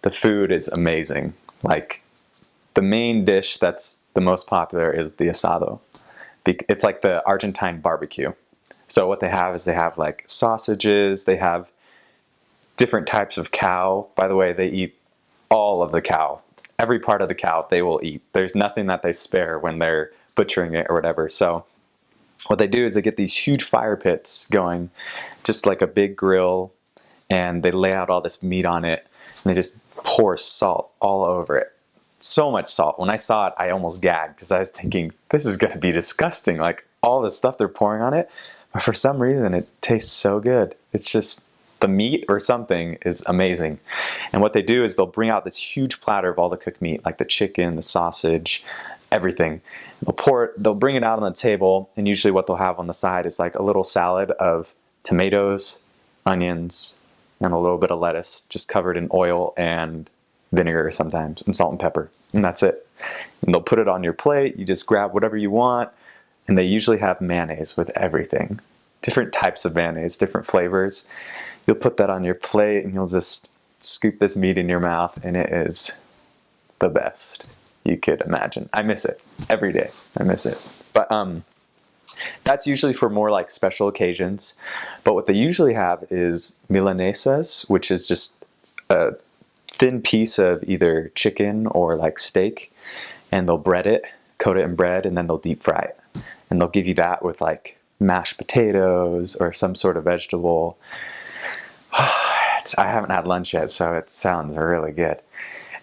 the food is amazing. Like, the main dish that's the most popular is the asado. It's like the Argentine barbecue. So what they have is they have like sausages, they have different types of cow. By the way, they eat all of the cow. Every part of the cow they will eat. There's nothing that they spare when they're butchering it or whatever. So what they do is they get these huge fire pits going, just like a big grill, and they lay out all this meat on it, and they just pour salt all over it. So much salt. When I saw it, I almost gagged because I was thinking, this is going to be disgusting. Like, all the stuff they're pouring on it. But for some reason, it tastes so good. It's just, the meat or something is amazing. And what they do is they'll bring out this huge platter of all the cooked meat, like the chicken, the sausage, everything. They'll bring it out on the table, and usually what they'll have on the side is like a little salad of tomatoes, onions, and a little bit of lettuce, just covered in oil and vinegar sometimes, and salt and pepper, and that's it. And they'll put it on your plate, you just grab whatever you want, and they usually have mayonnaise with everything. Different types of mayonnaise, different flavors. You'll put that on your plate, and you'll just scoop this meat in your mouth, and it is the best you could imagine. I miss it every day. I miss it. But that's usually for more like special occasions. But what they usually have is milanesas, which is just a thin piece of either chicken or like steak, and they'll bread it, coat it in bread, and then they'll deep fry it. And they'll give you that with like mashed potatoes or some sort of vegetable. I haven't had lunch yet, so it sounds really good.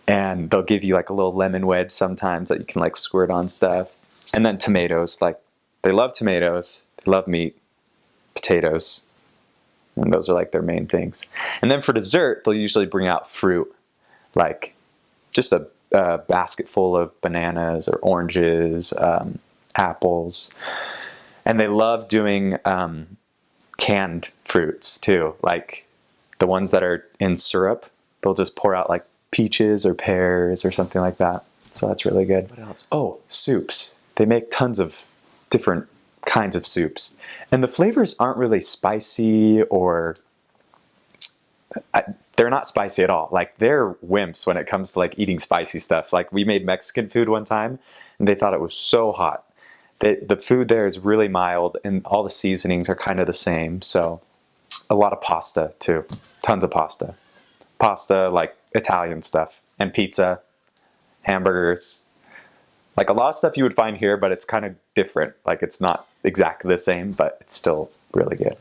And they'll give you like a little lemon wedge sometimes that you can like squirt on stuff. And then tomatoes, like they love tomatoes, they love meat, potatoes, and those are like their main things. And then for dessert, they'll usually bring out fruit, like just a basket full of bananas or oranges, apples. And they love doing canned fruits too, like the ones that are in syrup. They'll just pour out like peaches or pears or something like that. So that's really good. What else? Oh, soups. They make tons of different kinds of soups. And the flavors aren't really spicy or... they're not spicy at all. Like, they're wimps when it comes to like eating spicy stuff. Like, we made Mexican food one time, and they thought it was so hot. The food there is really mild, and all the seasonings are kind of the same. So a lot of pasta too. Tons of pasta. Pasta, like Italian stuff. And pizza, hamburgers. Like a lot of stuff you would find here, but it's kind of different. Like, it's not exactly the same, but it's still really good.